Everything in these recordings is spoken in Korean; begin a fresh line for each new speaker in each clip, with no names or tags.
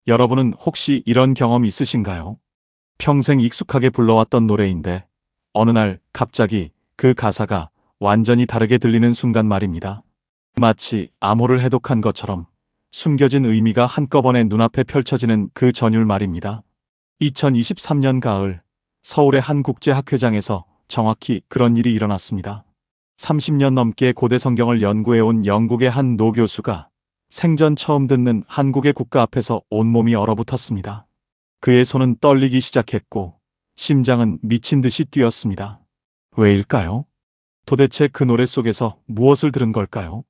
여러분은 혹시 이런 경험 있으신가요? 평생 익숙하게 불러왔던 노래인데 어느 날 갑자기 그 가사가 완전히 다르게 들리는 순간 말입니다. 마치 암호를 해독한 것처럼 숨겨진 의미가 한꺼번에 눈앞에 펼쳐지는 그 전율 말입니다. 2023년 가을 서울의 한 국제학회장에서 정확히 그런 일이 일어났습니다. 30년 넘게 고대 성경을 연구해온 영국의 한 노 교수가 생전 처음 듣는 한국의 국가 앞에서 온몸이 얼어붙었습니다. 그의 손은 떨리기 시작했고 심장은 미친 듯이 뛰었습니다. 왜일까요? 도대체 그 노래 속에서 무엇을 들은 걸까요?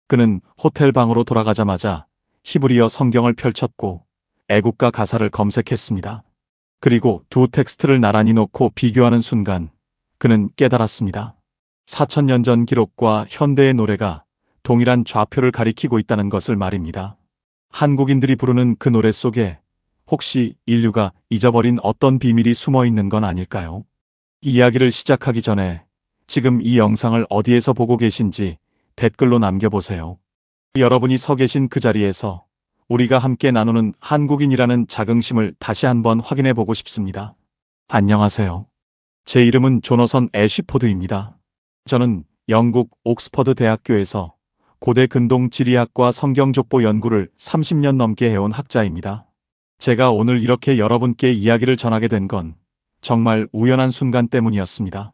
그는 호텔 방으로 돌아가자마자 히브리어 성경을 펼쳤고 애국가 가사를 검색했습니다. 그리고 두 텍스트를 나란히 놓고 비교하는 순간 그는 깨달았습니다. 4000년 전 기록과 현대의 노래가 동일한 좌표를 가리키고 있다는 것을 말입니다. 한국인들이 부르는 그 노래 속에 혹시 인류가 잊어버린 어떤 비밀이 숨어 있는 건 아닐까요? 이야기를 시작하기 전에 지금 이 영상을 어디에서 보고 계신지 댓글로 남겨보세요. 여러분이 서 계신 그 자리에서 우리가 함께 나누는 한국인이라는 자긍심을 다시 한번 확인해 보고 싶습니다. 안녕하세요. 제 이름은 조너선 애쉬포드입니다. 저는 영국 옥스퍼드 대학교에서 고대 근동 지리학과 성경족보 연구를 30년 넘게 해온 학자입니다. 제가 오늘 이렇게 여러분께 이야기를 전하게 된 건 정말 우연한 순간 때문이었습니다.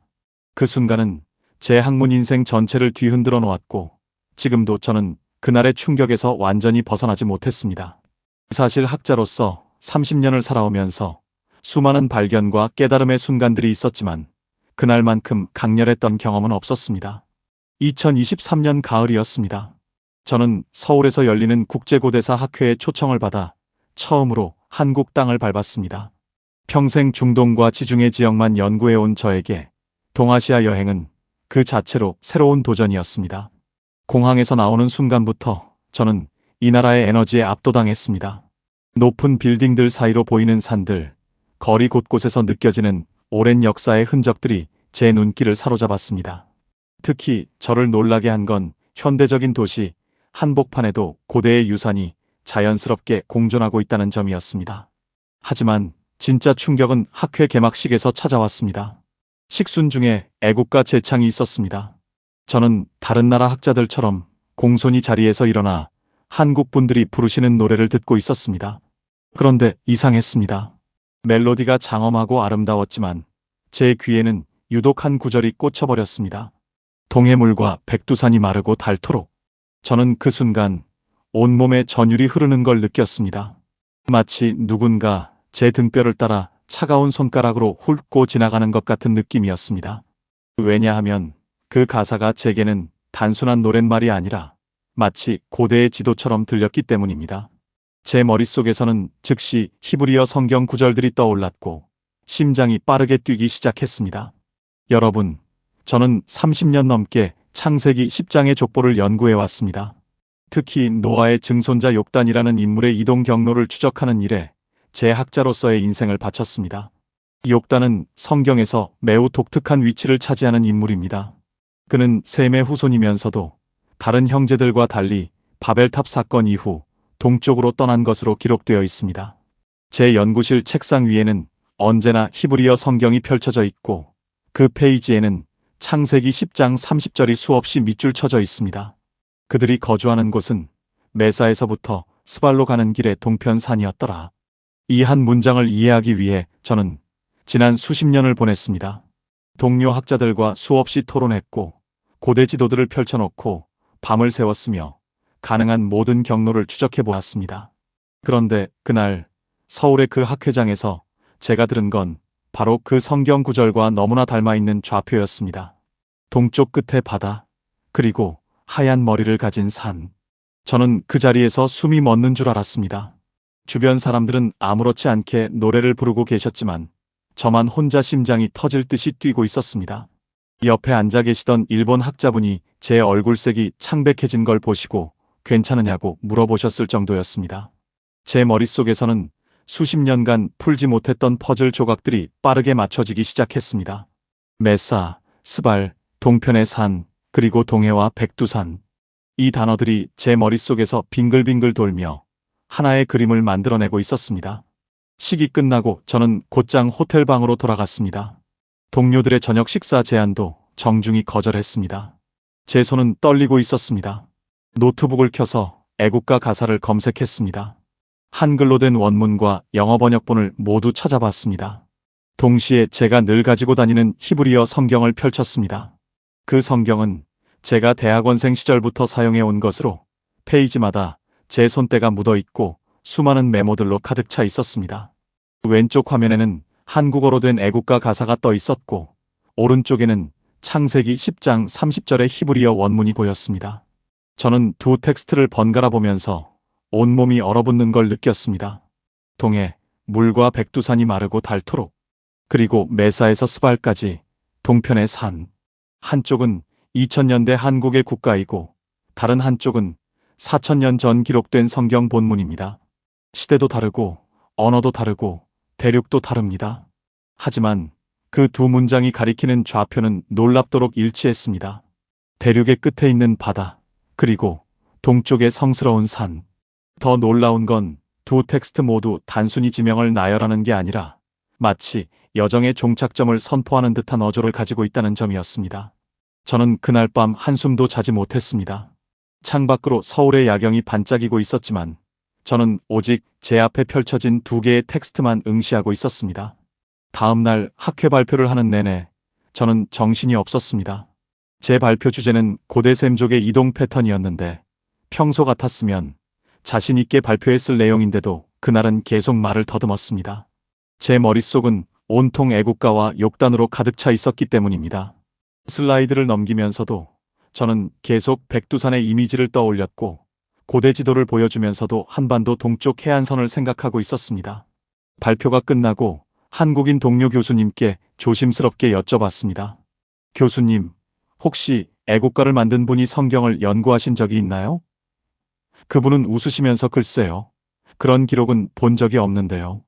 그 순간은 제 학문 인생 전체를 뒤흔들어 놓았고 지금도 저는 그날의 충격에서 완전히 벗어나지 못했습니다. 사실 학자로서 30년을 살아오면서 수많은 발견과 깨달음의 순간들이 있었지만 그날만큼 강렬했던 경험은 없었습니다. 2023년 가을이었습니다. 저는 서울에서 열리는 국제고대사 학회에 초청을 받아 처음으로 한국 땅을 밟았습니다. 평생 중동과 지중해 지역만 연구해온 저에게 동아시아 여행은 그 자체로 새로운 도전이었습니다. 공항에서 나오는 순간부터 저는 이 나라의 에너지에 압도당했습니다. 높은 빌딩들 사이로 보이는 산들, 거리 곳곳에서 느껴지는 오랜 역사의 흔적들이 제 눈길을 사로잡았습니다. 특히 저를 놀라게 한 건 현대적인 도시 한복판에도 고대의 유산이 자연스럽게 공존하고 있다는 점이었습니다. 하지만 진짜 충격은 학회 개막식에서 찾아왔습니다. 식순 중에 애국가 제창이 있었습니다. 저는 다른 나라 학자들처럼 공손히 자리에서 일어나 한국 분들이 부르시는 노래를 듣고 있었습니다. 그런데 이상했습니다. 멜로디가 장엄하고 아름다웠지만 제 귀에는 유독 한 구절이 꽂혀버렸습니다. 동해물과 백두산이 마르고 닳도록. 저는 그 순간 온몸에 전율이 흐르는 걸 느꼈습니다. 마치 누군가 제 등뼈를 따라 차가운 손가락으로 훑고 지나가는 것 같은 느낌이었습니다. 왜냐하면 그 가사가 제게는 단순한 노랫말이 아니라 마치 고대의 지도처럼 들렸기 때문입니다. 제 머릿속에서는 즉시 히브리어 성경 구절들이 떠올랐고 심장이 빠르게 뛰기 시작했습니다. 여러분, 저는 30년 넘게 창세기 10장의 족보를 연구해왔습니다. 특히 노아의 증손자 욥단이라는 인물의 이동 경로를 추적하는 일에 제 학자로서의 인생을 바쳤습니다. 욥단은 성경에서 매우 독특한 위치를 차지하는 인물입니다. 그는 셈의 후손이면서도 다른 형제들과 달리 바벨탑 사건 이후 동쪽으로 떠난 것으로 기록되어 있습니다. 제 연구실 책상 위에는 언제나 히브리어 성경이 펼쳐져 있고 그 페이지에는 창세기 10장 30절이 수없이 밑줄 쳐져 있습니다. 그들이 거주하는 곳은 메사에서부터 스발로 가는 길의 동편산이었더라. 이 한 문장을 이해하기 위해 저는 지난 수십 년을 보냈습니다. 동료 학자들과 수없이 토론했고 고대 지도들을 펼쳐놓고 밤을 새웠으며 가능한 모든 경로를 추적해 보았습니다. 그런데 그날 서울의 그 학회장에서 제가 들은 건 바로 그 성경 구절과 너무나 닮아있는 좌표였습니다. 동쪽 끝에 바다, 그리고 하얀 머리를 가진 산. 저는 그 자리에서 숨이 멎는 줄 알았습니다. 주변 사람들은 아무렇지 않게 노래를 부르고 계셨지만 저만 혼자 심장이 터질 듯이 뛰고 있었습니다. 옆에 앉아 계시던 일본 학자분이 제 얼굴색이 창백해진 걸 보시고 괜찮으냐고 물어보셨을 정도였습니다. 제 머릿속에서는 수십 년간 풀지 못했던 퍼즐 조각들이 빠르게 맞춰지기 시작했습니다. 메사, 스발, 동편의 산, 그리고 동해와 백두산. 이 단어들이 제 머릿속에서 빙글빙글 돌며 하나의 그림을 만들어내고 있었습니다. 식이 끝나고 저는 곧장 호텔 방으로 돌아갔습니다. 동료들의 저녁 식사 제안도 정중히 거절했습니다. 제 손은 떨리고 있었습니다. 노트북을 켜서 애국가 가사를 검색했습니다. 한글로 된 원문과 영어 번역본을 모두 찾아봤습니다. 동시에 제가 늘 가지고 다니는 히브리어 성경을 펼쳤습니다. 그 성경은 제가 대학원생 시절부터 사용해 온 것으로 페이지마다 제 손때가 묻어 있고 수많은 메모들로 가득 차 있었습니다. 왼쪽 화면에는 한국어로 된 애국가 가사가 떠 있었고 오른쪽에는 창세기 10장 30절의 히브리어 원문이 보였습니다. 저는 두 텍스트를 번갈아 보면서 온몸이 얼어붙는 걸 느꼈습니다. 동해, 물과 백두산이 마르고 닳도록, 그리고 메사에서 스발까지 동편의 산. 한쪽은 2000년대 한국의 국가이고 다른 한쪽은 4000년 전 기록된 성경 본문입니다. 시대도 다르고 언어도 다르고 대륙도 다릅니다. 하지만 그 두 문장이 가리키는 좌표는 놀랍도록 일치했습니다. 대륙의 끝에 있는 바다, 그리고 동쪽의 성스러운 산. 더 놀라운 건 두 텍스트 모두 단순히 지명을 나열하는 게 아니라 마치 여정의 종착점을 선포하는 듯한 어조를 가지고 있다는 점이었습니다. 저는 그날 밤 한숨도 자지 못했습니다. 창밖으로 서울의 야경이 반짝이고 있었지만 저는 오직 제 앞에 펼쳐진 두 개의 텍스트만 응시하고 있었습니다. 다음 날 학회 발표를 하는 내내 저는 정신이 없었습니다. 제 발표 주제는 고대 셈족의 이동 패턴이었는데 평소 같았으면 자신 있게 발표했을 내용인데도 그날은 계속 말을 더듬었습니다. 제 머릿속은 온통 애국가와 욕단으로 가득 차 있었기 때문입니다. 슬라이드를 넘기면서도 저는 계속 백두산의 이미지를 떠올렸고 고대 지도를 보여주면서도 한반도 동쪽 해안선을 생각하고 있었습니다. 발표가 끝나고 한국인 동료 교수님께 조심스럽게 여쭤봤습니다. 교수님, 혹시 애국가를 만든 분이 성경을 연구하신 적이 있나요? 그분은 웃으시면서 글쎄요. 그런 기록은 본 적이 없는데요.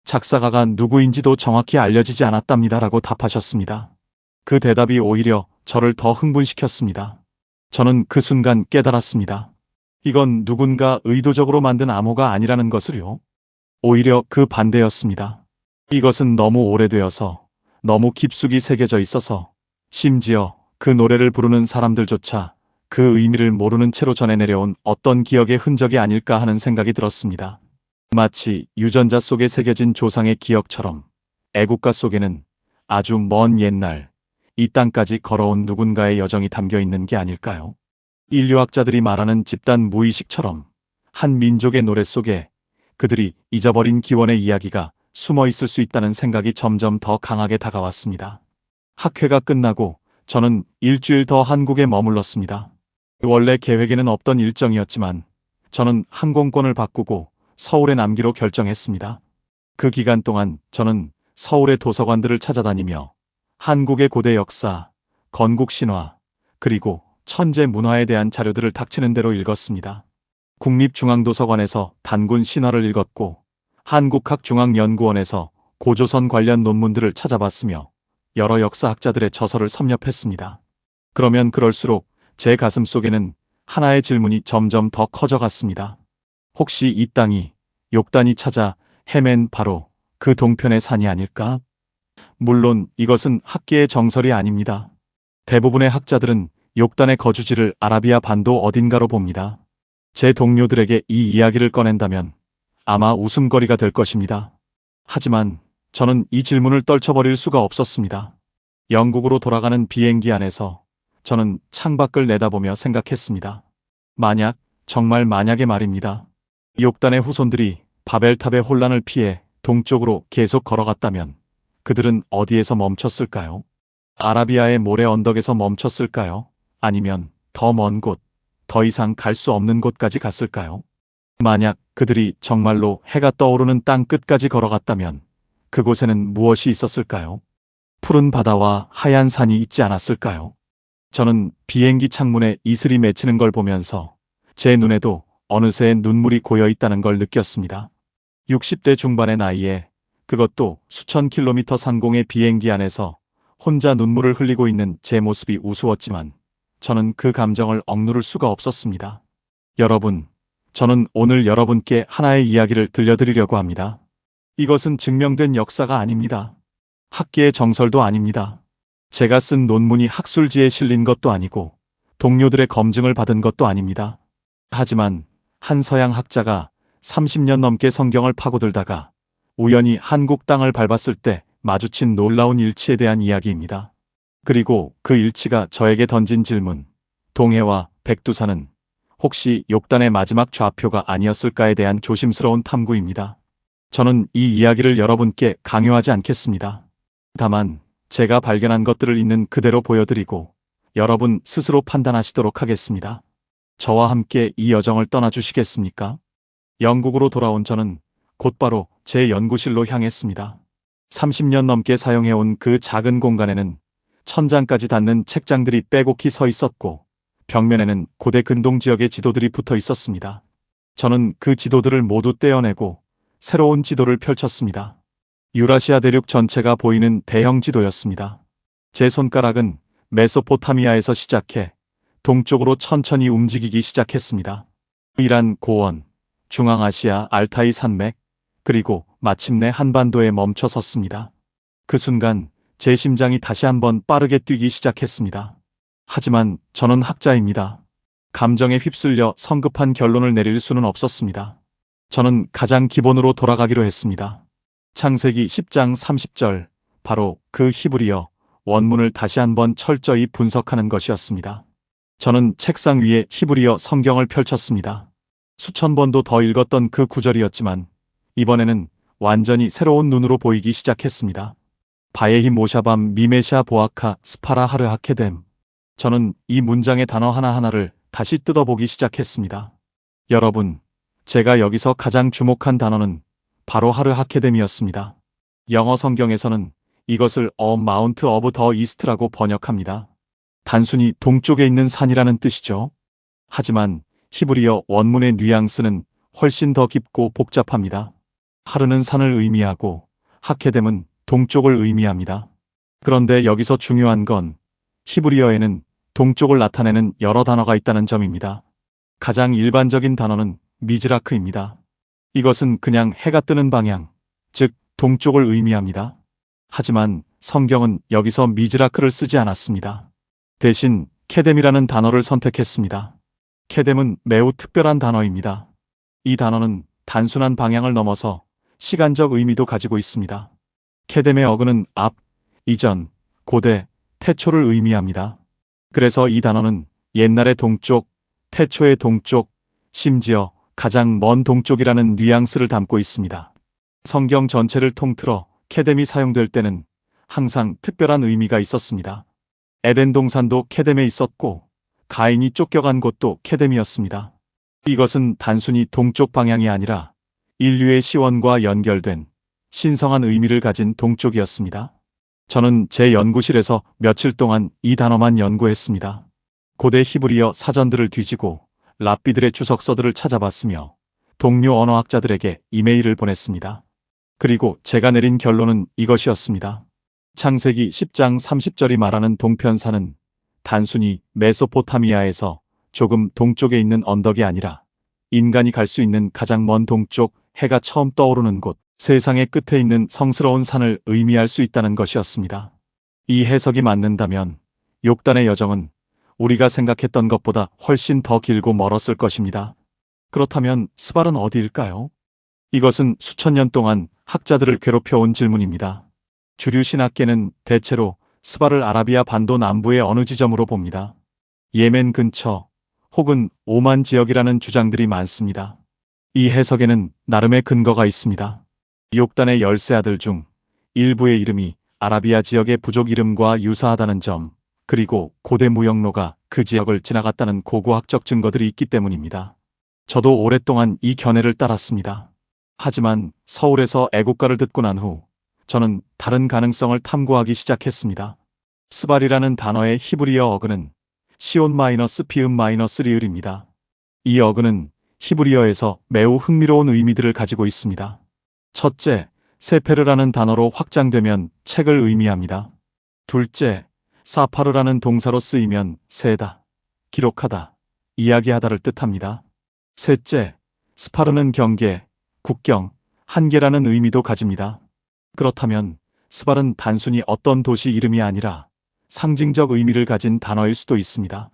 작사가가 누구인지도 정확히 알려지지 않았답니다라고 답하셨습니다. 그 대답이 오히려 저를 더 흥분시켰습니다. 저는 그 순간 깨달았습니다. 이건 누군가 의도적으로 만든 암호가 아니라는 것을요. 오히려 그 반대였습니다. 이것은 너무 오래되어서 너무 깊숙이 새겨져 있어서 심지어 그 노래를 부르는 사람들조차 그 의미를 모르는 채로 전해 내려온 어떤 기억의 흔적이 아닐까 하는 생각이 들었습니다. 마치 유전자 속에 새겨진 조상의 기억처럼 애국가 속에는 아주 먼 옛날 이 땅까지 걸어온 누군가의 여정이 담겨 있는 게 아닐까요? 인류학자들이 말하는 집단 무의식처럼 한 민족의 노래 속에 그들이 잊어버린 기원의 이야기가 숨어 있을 수 있다는 생각이 점점 더 강하게 다가왔습니다. 학회가 끝나고 저는 일주일 더 한국에 머물렀습니다. 원래 계획에는 없던 일정이었지만 저는 항공권을 바꾸고 서울에 남기로 결정했습니다. 그 기간 동안 저는 서울의 도서관들을 찾아다니며 한국의 고대 역사, 건국 신화, 그리고 천재 문화에 대한 자료들을 닥치는 대로 읽었습니다. 국립중앙도서관에서 단군 신화를 읽었고 한국학중앙연구원에서 고조선 관련 논문들을 찾아봤으며 여러 역사학자들의 저서를 섭렵했습니다. 그러면 그럴수록 제 가슴 속에는 하나의 질문이 점점 더 커져갔습니다. 혹시 이 땅이 욕단이 찾아 헤맨 바로 그 동편의 산이 아닐까? 물론 이것은 학계의 정설이 아닙니다. 대부분의 학자들은 욕단의 거주지를 아라비아 반도 어딘가로 봅니다. 제 동료들에게 이 이야기를 꺼낸다면 아마 웃음거리가 될 것입니다. 하지만 저는 이 질문을 떨쳐버릴 수가 없었습니다. 영국으로 돌아가는 비행기 안에서 저는 창밖을 내다보며 생각했습니다. 만약, 정말 만약에 말입니다. 욕단의 후손들이 바벨탑의 혼란을 피해 동쪽으로 계속 걸어갔다면 그들은 어디에서 멈췄을까요? 아라비아의 모래 언덕에서 멈췄을까요? 아니면 더 먼 곳, 더 이상 갈 수 없는 곳까지 갔을까요? 만약 그들이 정말로 해가 떠오르는 땅 끝까지 걸어갔다면 그곳에는 무엇이 있었을까요? 푸른 바다와 하얀 산이 있지 않았을까요? 저는 비행기 창문에 이슬이 맺히는 걸 보면서 제 눈에도 어느새 눈물이 고여 있다는 걸 느꼈습니다. 60대 중반의 나이에 그것도 수천 킬로미터 상공의 비행기 안에서 혼자 눈물을 흘리고 있는 제 모습이 우스웠지만 저는 그 감정을 억누를 수가 없었습니다. 여러분, 저는 오늘 여러분께 하나의 이야기를 들려드리려고 합니다. 이것은 증명된 역사가 아닙니다. 학계의 정설도 아닙니다. 제가 쓴 논문이 학술지에 실린 것도 아니고 동료들의 검증을 받은 것도 아닙니다. 하지만 한 서양 학자가 30년 넘게 성경을 파고들다가 우연히 한국 땅을 밟았을 때 마주친 놀라운 일치에 대한 이야기입니다. 그리고 그 일치가 저에게 던진 질문, 동해와 백두산은 혹시 욕단의 마지막 좌표가 아니었을까에 대한 조심스러운 탐구입니다. 저는 이 이야기를 여러분께 강요하지 않겠습니다. 다만 제가 발견한 것들을 있는 그대로 보여드리고 여러분 스스로 판단하시도록 하겠습니다. 저와 함께 이 여정을 떠나주시겠습니까? 영국으로 돌아온 저는 곧바로 제 연구실로 향했습니다. 30년 넘게 사용해온 그 작은 공간에는 천장까지 닿는 책장들이 빼곡히 서 있었고 벽면에는 고대 근동 지역의 지도들이 붙어 있었습니다. 저는 그 지도들을 모두 떼어내고 새로운 지도를 펼쳤습니다. 유라시아 대륙 전체가 보이는 대형 지도였습니다. 제 손가락은 메소포타미아에서 시작해 동쪽으로 천천히 움직이기 시작했습니다. 이란 고원, 중앙아시아 알타이 산맥, 그리고 마침내 한반도에 멈춰 섰습니다. 그 순간 제 심장이 다시 한번 빠르게 뛰기 시작했습니다. 하지만 저는 학자입니다. 감정에 휩쓸려 성급한 결론을 내릴 수는 없었습니다. 저는 가장 기본으로 돌아가기로 했습니다. 창세기 10장 30절, 바로 그 히브리어 원문을 다시 한번 철저히 분석하는 것이었습니다. 저는 책상 위에 히브리어 성경을 펼쳤습니다. 수천 번도 더 읽었던 그 구절이었지만 이번에는 완전히 새로운 눈으로 보이기 시작했습니다. 바예히 모샤밤 미메샤 보아카 스파라 하르 하케뎀. 저는 이 문장의 단어 하나하나를 다시 뜯어보기 시작했습니다. 여러분, 제가 여기서 가장 주목한 단어는 바로 하르 하케뎀이었습니다. 영어 성경에서는 이것을 마운트 오브 더 이스트라고 번역합니다. 단순히 동쪽에 있는 산이라는 뜻이죠. 하지만 히브리어 원문의 뉘앙스는 훨씬 더 깊고 복잡합니다. 하르는 산을 의미하고 하케뎀은 동쪽을 의미합니다. 그런데 여기서 중요한 건 히브리어에는 동쪽을 나타내는 여러 단어가 있다는 점입니다. 가장 일반적인 단어는 미즈라크입니다. 이것은 그냥 해가 뜨는 방향, 즉 동쪽을 의미합니다. 하지만 성경은 여기서 미즈라크를 쓰지 않았습니다. 대신 케뎀이라는 단어를 선택했습니다. 케뎀은 매우 특별한 단어입니다. 이 단어는 단순한 방향을 넘어서 시간적 의미도 가지고 있습니다. 케뎀의 어근은 앞, 이전, 고대, 태초를 의미합니다. 그래서 이 단어는 옛날의 동쪽, 태초의 동쪽, 심지어 가장 먼 동쪽이라는 뉘앙스를 담고 있습니다. 성경 전체를 통틀어 케뎀이 사용될 때는 항상 특별한 의미가 있었습니다. 에덴 동산도 케뎀에 있었고 가인이 쫓겨간 곳도 케뎀이었습니다. 이것은 단순히 동쪽 방향이 아니라 인류의 시원과 연결된 신성한 의미를 가진 동쪽이었습니다. 저는 제 연구실에서 며칠 동안 이 단어만 연구했습니다. 고대 히브리어 사전들을 뒤지고 랍비들의 주석서들을 찾아봤으며 동료 언어학자들에게 이메일을 보냈습니다. 그리고 제가 내린 결론은 이것이었습니다. 창세기 10장 30절이 말하는 동편산은 단순히 메소포타미아에서 조금 동쪽에 있는 언덕이 아니라 인간이 갈 수 있는 가장 먼 동쪽, 해가 처음 떠오르는 곳, 세상의 끝에 있는 성스러운 산을 의미할 수 있다는 것이었습니다. 이 해석이 맞는다면 욕단의 여정은 우리가 생각했던 것보다 훨씬 더 길고 멀었을 것입니다. 그렇다면 스발은 어디일까요? 이것은 수천 년 동안 학자들을 괴롭혀온 질문입니다. 주류 신학계는 대체로 스발을 아라비아 반도 남부의 어느 지점으로 봅니다. 예멘 근처 혹은 오만 지역이라는 주장들이 많습니다. 이 해석에는 나름의 근거가 있습니다. 욕단의 10세 아들 중 일부의 이름이 아라비아 지역의 부족 이름과 유사하다는 점, 그리고 고대 무역로가 그 지역을 지나갔다는 고고학적 증거들이 있기 때문입니다. 저도 오랫동안 이 견해를 따랐습니다. 하지만 서울에서 애국가를 듣고 난 후 저는 다른 가능성을 탐구하기 시작했습니다. 스발이라는 단어의 히브리어 어근은 시온 마이너스 피음 마이너스 리을입니다. 이 어근은 히브리어에서 매우 흥미로운 의미들을 가지고 있습니다. 첫째, 세페르라는 단어로 확장되면 책을 의미합니다. 둘째, 사파르라는 동사로 쓰이면 세다, 기록하다, 이야기하다를 뜻합니다. 셋째, 스파르는 경계, 국경, 한계라는 의미도 가집니다. 그렇다면 스발은 단순히 어떤 도시 이름이 아니라 상징적 의미를 가진 단어일 수도 있습니다.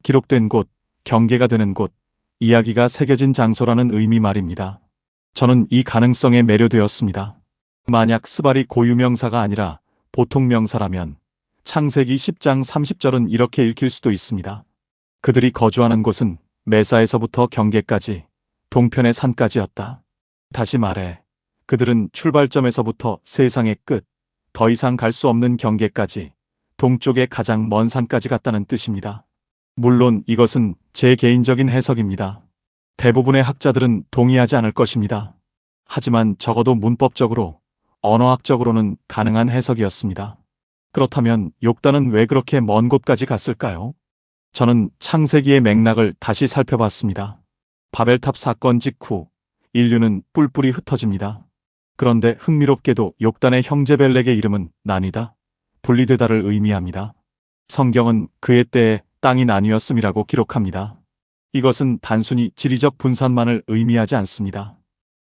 기록된 곳, 경계가 되는 곳, 이야기가 새겨진 장소라는 의미 말입니다. 저는 이 가능성에 매료되었습니다. 만약 스발이 고유명사가 아니라 보통 명사라면 창세기 10장 30절은 이렇게 읽힐 수도 있습니다. 그들이 거주하는 곳은 메사에서부터 경계까지, 동편의 산까지였다. 다시 말해, 그들은 출발점에서부터 세상의 끝, 더 이상 갈 수 없는 경계까지, 동쪽의 가장 먼 산까지 갔다는 뜻입니다. 물론 이것은 제 개인적인 해석입니다. 대부분의 학자들은 동의하지 않을 것입니다. 하지만 적어도 문법적으로, 언어학적으로는 가능한 해석이었습니다. 그렇다면 욕단은 왜 그렇게 먼 곳까지 갔을까요? 저는 창세기의 맥락을 다시 살펴봤습니다. 바벨탑 사건 직후 인류는 뿔뿔이 흩어집니다. 그런데 흥미롭게도 욕단의 형제 벨렉의 이름은 나뉘다, 분리되다를 의미합니다. 성경은 그의 때에 땅이 나뉘었음이라고 기록합니다. 이것은 단순히 지리적 분산만을 의미하지 않습니다.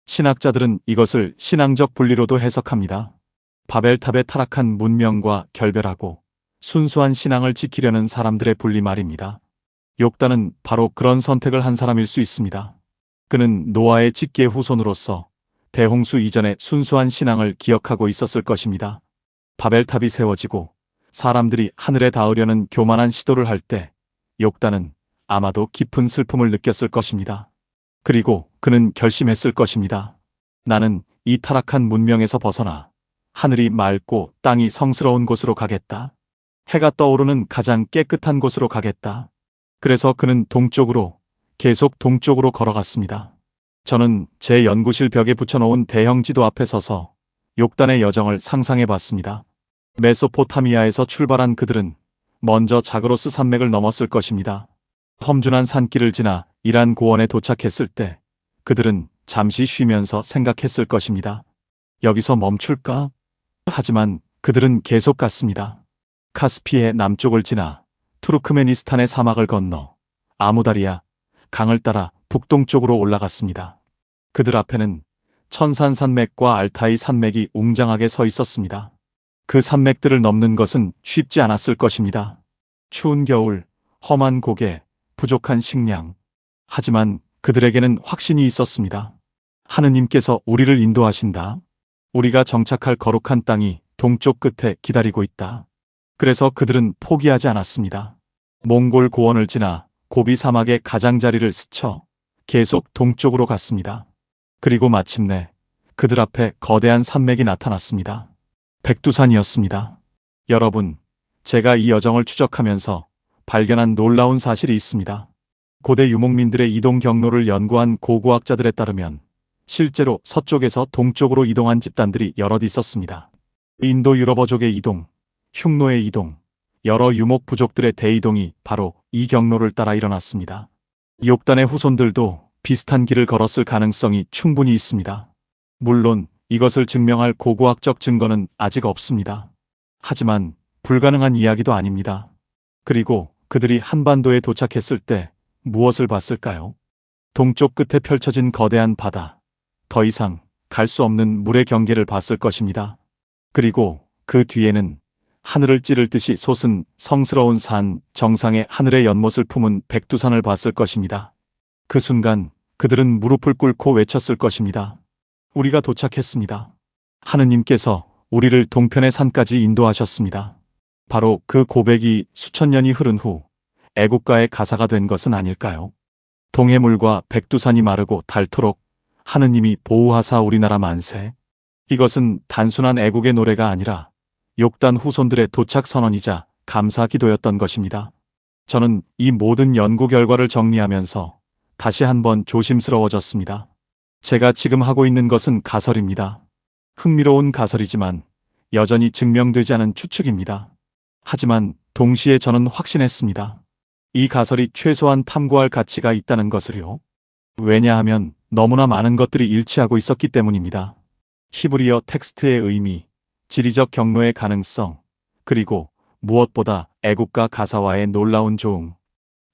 신학자들은 이것을 신앙적 분리로도 해석합니다. 바벨탑의 타락한 문명과 결별하고 순수한 신앙을 지키려는 사람들의 분리 말입니다. 욕단은 바로 그런 선택을 한 사람일 수 있습니다. 그는 노아의 직계 후손으로서 대홍수 이전의 순수한 신앙을 기억하고 있었을 것입니다. 바벨탑이 세워지고 사람들이 하늘에 닿으려는 교만한 시도를 할 때 욕단은 아마도 깊은 슬픔을 느꼈을 것입니다. 그리고 그는 결심했을 것입니다. 나는 이 타락한 문명에서 벗어나 하늘이 맑고 땅이 성스러운 곳으로 가겠다. 해가 떠오르는 가장 깨끗한 곳으로 가겠다. 그래서 그는 동쪽으로, 계속 동쪽으로 걸어갔습니다. 저는 제 연구실 벽에 붙여놓은 대형 지도 앞에 서서 욕단의 여정을 상상해 봤습니다. 메소포타미아에서 출발한 그들은 먼저 자그로스 산맥을 넘었을 것입니다. 험준한 산길을 지나 이란 고원에 도착했을 때 그들은 잠시 쉬면서 생각했을 것입니다. 여기서 멈출까? 하지만 그들은 계속 갔습니다. 카스피의 남쪽을 지나 투르크메니스탄의 사막을 건너 아무다리아 강을 따라 북동쪽으로 올라갔습니다. 그들 앞에는 천산 산맥과 알타이 산맥이 웅장하게 서 있었습니다. 그 산맥들을 넘는 것은 쉽지 않았을 것입니다. 추운 겨울, 험한 고개, 부족한 식량. 하지만 그들에게는 확신이 있었습니다. 하느님께서 우리를 인도하신다. 우리가 정착할 거룩한 땅이 동쪽 끝에 기다리고 있다. 그래서 그들은 포기하지 않았습니다. 몽골 고원을 지나 고비 사막의 가장자리를 스쳐 계속 동쪽으로 갔습니다. 그리고 마침내 그들 앞에 거대한 산맥이 나타났습니다. 백두산이었습니다. 여러분, 제가 이 여정을 추적하면서 발견한 놀라운 사실이 있습니다. 고대 유목민들의 이동 경로를 연구한 고고학자들에 따르면 실제로 서쪽에서 동쪽으로 이동한 집단들이 여럿 있었습니다. 인도 유럽어족의 이동, 흉노의 이동, 여러 유목 부족들의 대이동이 바로 이 경로를 따라 일어났습니다. 욕단의 후손들도 비슷한 길을 걸었을 가능성이 충분히 있습니다. 물론 이것을 증명할 고고학적 증거는 아직 없습니다. 하지만 불가능한 이야기도 아닙니다. 그리고 그들이 한반도에 도착했을 때 무엇을 봤을까요? 동쪽 끝에 펼쳐진 거대한 바다, 더 이상 갈 수 없는 물의 경계를 봤을 것입니다. 그리고 그 뒤에는 하늘을 찌를 듯이 솟은 성스러운 산 정상에 하늘의 연못을 품은 백두산을 봤을 것입니다. 그 순간 그들은 무릎을 꿇고 외쳤을 것입니다. 우리가 도착했습니다. 하느님께서 우리를 동편의 산까지 인도하셨습니다. 바로 그 고백이 수천 년이 흐른 후 애국가의 가사가 된 것은 아닐까요? 동해물과 백두산이 마르고 닳도록 하느님이 보호하사 우리나라 만세. 이것은 단순한 애국의 노래가 아니라 욕단 후손들의 도착 선언이자 감사 기도였던 것입니다. 저는 이 모든 연구 결과를 정리하면서 다시 한번 조심스러워졌습니다. 제가 지금 하고 있는 것은 가설입니다. 흥미로운 가설이지만 여전히 증명되지 않은 추측입니다. 하지만 동시에 저는 확신했습니다. 이 가설이 최소한 탐구할 가치가 있다는 것을요. 왜냐하면 너무나 많은 것들이 일치하고 있었기 때문입니다. 히브리어 텍스트의 의미, 지리적 경로의 가능성, 그리고 무엇보다 애국가 가사와의 놀라운 조응.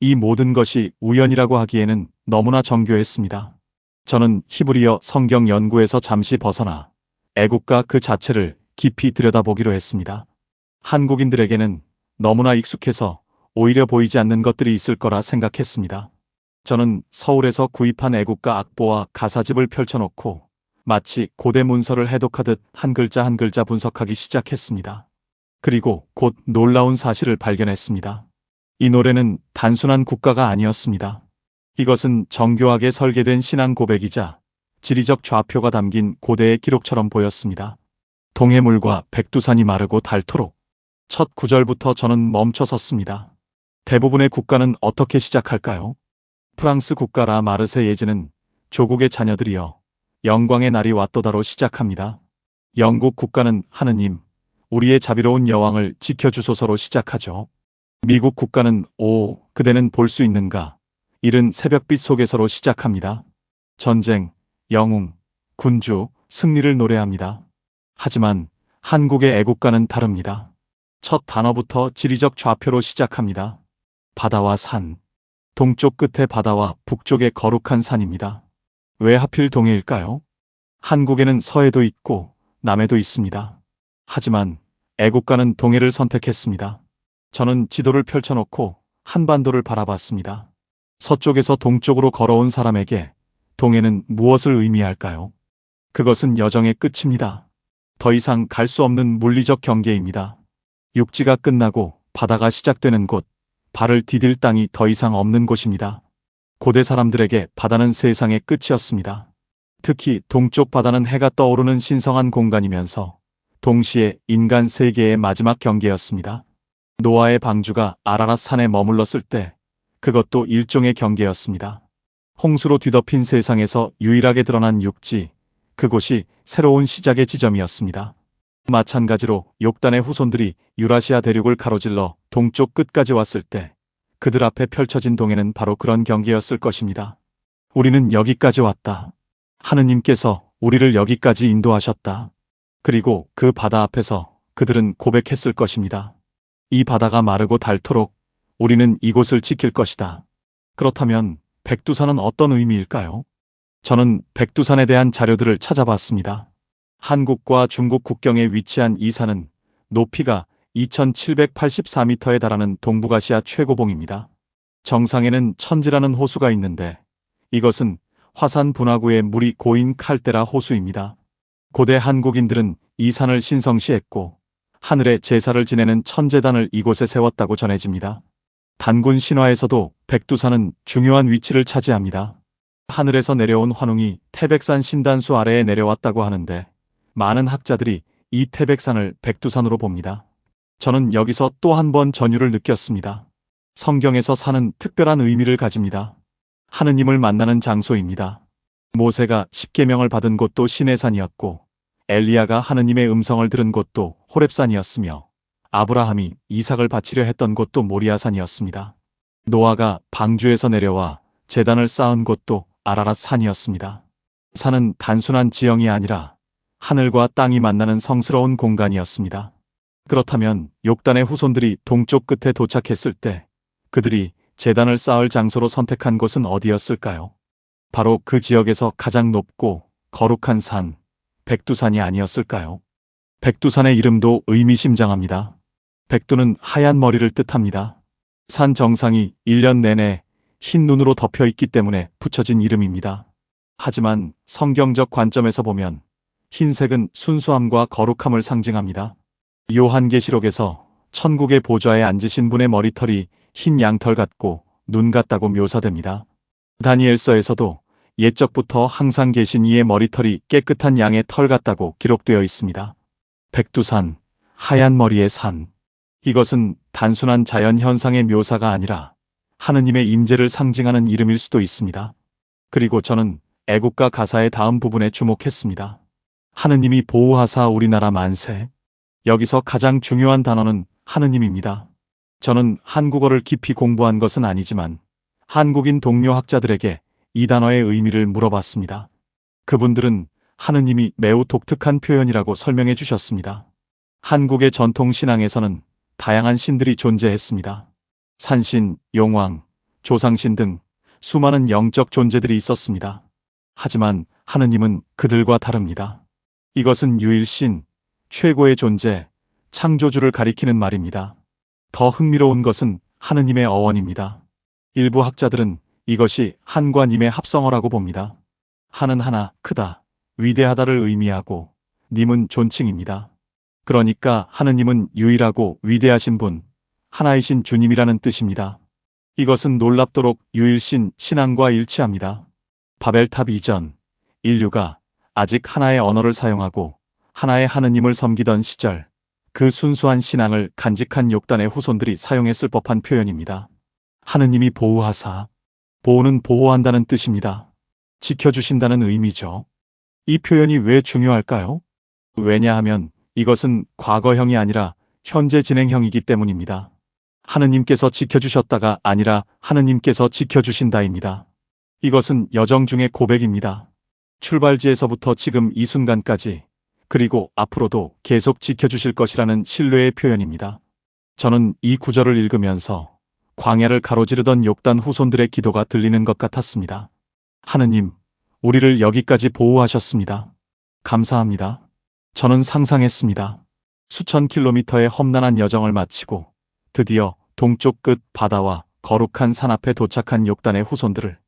이 모든 것이 우연이라고 하기에는 너무나 정교했습니다. 저는 히브리어 성경 연구에서 잠시 벗어나 애국가 그 자체를 깊이 들여다보기로 했습니다. 한국인들에게는 너무나 익숙해서 오히려 보이지 않는 것들이 있을 거라 생각했습니다. 저는 서울에서 구입한 애국가 악보와 가사집을 펼쳐놓고 마치 고대 문서를 해독하듯 한 글자 한 글자 분석하기 시작했습니다. 그리고 곧 놀라운 사실을 발견했습니다. 이 노래는 단순한 국가가 아니었습니다. 이것은 정교하게 설계된 신앙 고백이자 지리적 좌표가 담긴 고대의 기록처럼 보였습니다. 동해물과 백두산이 마르고 닳도록. 첫 구절부터 저는 멈춰 섰습니다. 대부분의 국가는 어떻게 시작할까요? 프랑스 국가 라 마르세 예즈는 조국의 자녀들이여 영광의 날이 왔도다로 시작합니다. 영국 국가는 하느님, 우리의 자비로운 여왕을 지켜주소서로 시작하죠. 미국 국가는 오, 그대는 볼 수 있는가? 이른 새벽빛 속에서로 시작합니다. 전쟁, 영웅, 군주, 승리를 노래합니다. 하지만 한국의 애국가는 다릅니다. 첫 단어부터 지리적 좌표로 시작합니다. 바다와 산. 동쪽 끝의 바다와 북쪽의 거룩한 산입니다. 왜 하필 동해일까요? 한국에는 서해도 있고 남해도 있습니다. 하지만 애국가는 동해를 선택했습니다. 저는 지도를 펼쳐놓고 한반도를 바라봤습니다. 서쪽에서 동쪽으로 걸어온 사람에게 동해는 무엇을 의미할까요? 그것은 여정의 끝입니다. 더 이상 갈 수 없는 물리적 경계입니다. 육지가 끝나고 바다가 시작되는 곳, 발을 디딜 땅이 더 이상 없는 곳입니다. 고대 사람들에게 바다는 세상의 끝이었습니다. 특히 동쪽 바다는 해가 떠오르는 신성한 공간이면서 동시에 인간 세계의 마지막 경계였습니다. 노아의 방주가 아라랏 산에 머물렀을 때 그것도 일종의 경계였습니다. 홍수로 뒤덮인 세상에서 유일하게 드러난 육지, 그곳이 새로운 시작의 지점이었습니다. 마찬가지로 욕단의 후손들이 유라시아 대륙을 가로질러 동쪽 끝까지 왔을 때 그들 앞에 펼쳐진 동해는 바로 그런 경계였을 것입니다. 우리는 여기까지 왔다. 하느님께서 우리를 여기까지 인도하셨다. 그리고 그 바다 앞에서 그들은 고백했을 것입니다. 이 바다가 마르고 닳도록 우리는 이곳을 지킬 것이다. 그렇다면 백두산은 어떤 의미일까요? 저는 백두산에 대한 자료들을 찾아봤습니다. 한국과 중국 국경에 위치한 이 산은 높이가 2784m에 달하는 동북아시아 최고봉입니다. 정상에는 천지라는 호수가 있는데 이것은 화산 분화구의 물이 고인 칼데라 호수입니다. 고대 한국인들은 이 산을 신성시했고 하늘에 제사를 지내는 천제단을 이곳에 세웠다고 전해집니다. 단군 신화에서도 백두산은 중요한 위치를 차지합니다. 하늘에서 내려온 환웅이 태백산 신단수 아래에 내려왔다고 하는데 많은 학자들이 이 태백산을 백두산으로 봅니다. 저는 여기서 또 한 번 전율을 느꼈습니다. 성경에서 산은 특별한 의미를 가집니다. 하느님을 만나는 장소입니다. 모세가 십계명을 받은 곳도 시내산이었고 엘리야가 하느님의 음성을 들은 곳도 호렙산이었으며 아브라함이 이삭을 바치려 했던 곳도 모리아산이었습니다. 노아가 방주에서 내려와 제단을 쌓은 곳도 아라랏 산이었습니다. 산은 단순한 지형이 아니라 하늘과 땅이 만나는 성스러운 공간이었습니다. 그렇다면 욕단의 후손들이 동쪽 끝에 도착했을 때 그들이 제단을 쌓을 장소로 선택한 곳은 어디였을까요? 바로 그 지역에서 가장 높고 거룩한 산, 백두산이 아니었을까요? 백두산의 이름도 의미심장합니다. 백두는 하얀 머리를 뜻합니다. 산 정상이 1년 내내 흰 눈으로 덮여 있기 때문에 붙여진 이름입니다. 하지만 성경적 관점에서 보면 흰색은 순수함과 거룩함을 상징합니다. 요한계시록에서 천국의 보좌에 앉으신 분의 머리털이 흰 양털 같고 눈 같다고 묘사됩니다. 다니엘서에서도 옛적부터 항상 계신 이의 머리털이 깨끗한 양의 털 같다고 기록되어 있습니다. 백두산, 하얀 머리의 산. 이것은 단순한 자연 현상의 묘사가 아니라 하느님의 임재를 상징하는 이름일 수도 있습니다. 그리고 저는 애국가 가사의 다음 부분에 주목했습니다. 하느님이 보호하사 우리나라 만세. 여기서 가장 중요한 단어는 하느님입니다. 저는 한국어를 깊이 공부한 것은 아니지만 한국인 동료 학자들에게 이 단어의 의미를 물어봤습니다. 그분들은 하느님이 매우 독특한 표현이라고 설명해 주셨습니다. 한국의 전통 신앙에서는 다양한 신들이 존재했습니다. 산신, 용왕, 조상신 등 수많은 영적 존재들이 있었습니다. 하지만 하느님은 그들과 다릅니다. 이것은 유일신, 최고의 존재, 창조주를 가리키는 말입니다. 더 흥미로운 것은 하느님의 어원입니다. 일부 학자들은 이것이 한과 님의 합성어라고 봅니다. 하는 하나, 크다, 위대하다를 의미하고 님은 존칭입니다. 그러니까 하느님은 유일하고 위대하신 분, 하나이신 주님이라는 뜻입니다. 이것은 놀랍도록 유일신 신앙과 일치합니다. 바벨탑 이전, 인류가 아직 하나의 언어를 사용하고 하나의 하느님을 섬기던 시절, 그 순수한 신앙을 간직한 욥단의 후손들이 사용했을 법한 표현입니다. 하느님이 보호하사, 보호는 보호한다는 뜻입니다. 지켜주신다는 의미죠. 이 표현이 왜 중요할까요? 왜냐하면 이것은 과거형이 아니라 현재 진행형이기 때문입니다. 하느님께서 지켜주셨다가 아니라 하느님께서 지켜주신다입니다. 이것은 여정 중의 고백입니다. 출발지에서부터 지금 이 순간까지, 그리고 앞으로도 계속 지켜주실 것이라는 신뢰의 표현입니다. 저는 이 구절을 읽으면서 광야를 가로지르던 욥단 후손들의 기도가 들리는 것 같았습니다. 하느님, 우리를 여기까지 보호하셨습니다. 감사합니다. 저는 상상했습니다. 수천 킬로미터의 험난한 여정을 마치고 드디어 동쪽 끝 바다와 거룩한 산 앞에 도착한 욥단의 후손들을,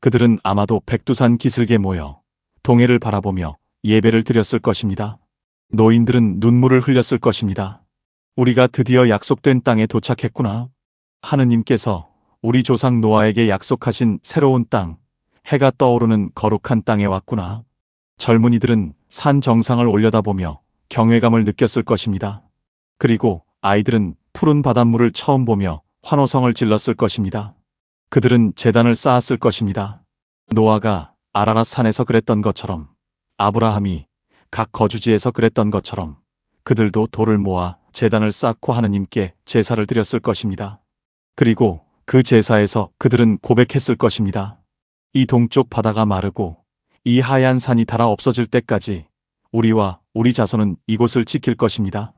그들은 아마도 백두산 기슭에 모여 동해를 바라보며 예배를 드렸을 것입니다. 노인들은 눈물을 흘렸을 것입니다. 우리가 드디어 약속된 땅에 도착했구나. 하느님께서 우리 조상 노아에게 약속하신 새로운 땅, 해가 떠오르는 거룩한 땅에 왔구나. 젊은이들은 산 정상을 올려다보며 경외감을 느꼈을 것입니다. 그리고 아이들은 푸른 바닷물을 처음 보며 환호성을 질렀을 것입니다. 그들은 제단을 쌓았을 것입니다. 노아가 아라랏 산에서 그랬던 것처럼, 아브라함이 각 거주지에서 그랬던 것처럼 그들도 돌을 모아 제단을 쌓고 하느님께 제사를 드렸을 것입니다. 그리고 그 제사에서 그들은 고백했을 것입니다. 이 동쪽 바다가 마르고 이 하얀 산이 닳아 없어질 때까지 우리와 우리 자손은 이곳을 지킬 것입니다.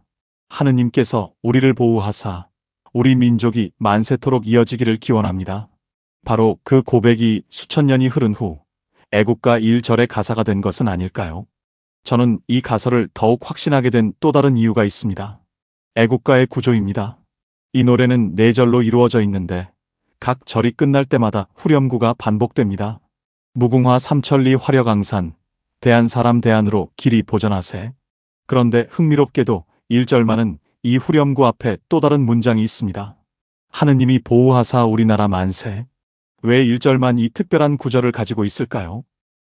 하느님께서 우리를 보호하사 우리 민족이 만세토록 이어지기를 기원합니다. 바로 그 고백이 수천 년이 흐른 후 애국가 1절의 가사가 된 것은 아닐까요? 저는 이 가사를 더욱 확신하게 된 또 다른 이유가 있습니다. 애국가의 구조입니다. 이 노래는 4절로 이루어져 있는데 각 절이 끝날 때마다 후렴구가 반복됩니다. 무궁화 삼천리 화려강산, 대한 사람 대안으로 길이 보전하세. 그런데 흥미롭게도 1절만은 이 후렴구 앞에 또 다른 문장이 있습니다. 하느님이 보호하사 우리나라 만세. 왜 1절만 이 특별한 구절을 가지고 있을까요?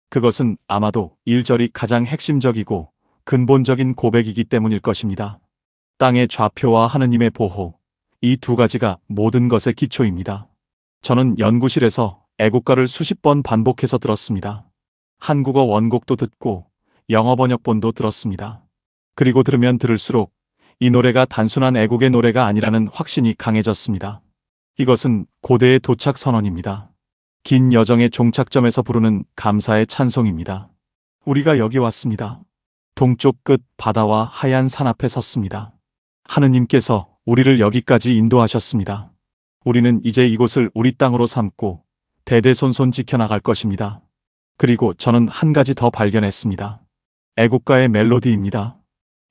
그것은 아마도 1절이 가장 핵심적이고 근본적인 고백이기 때문일 것입니다. 땅의 좌표와 하느님의 보호, 이 두 가지가 모든 것의 기초입니다. 저는 연구실에서 애국가를 수십 번 반복해서 들었습니다. 한국어 원곡도 듣고 영어 번역본도 들었습니다. 그리고 들으면 들을수록 이 노래가 단순한 애국의 노래가 아니라는 확신이 강해졌습니다. 이것은 고대의 도착 선언입니다. 긴 여정의 종착점에서 부르는 감사의 찬송입니다. 우리가 여기 왔습니다. 동쪽 끝 바다와 하얀 산 앞에 섰습니다. 하느님께서 우리를 여기까지 인도하셨습니다. 우리는 이제 이곳을 우리 땅으로 삼고 대대손손 지켜나갈 것입니다. 그리고 저는 한 가지 더 발견했습니다. 애국가의 멜로디입니다.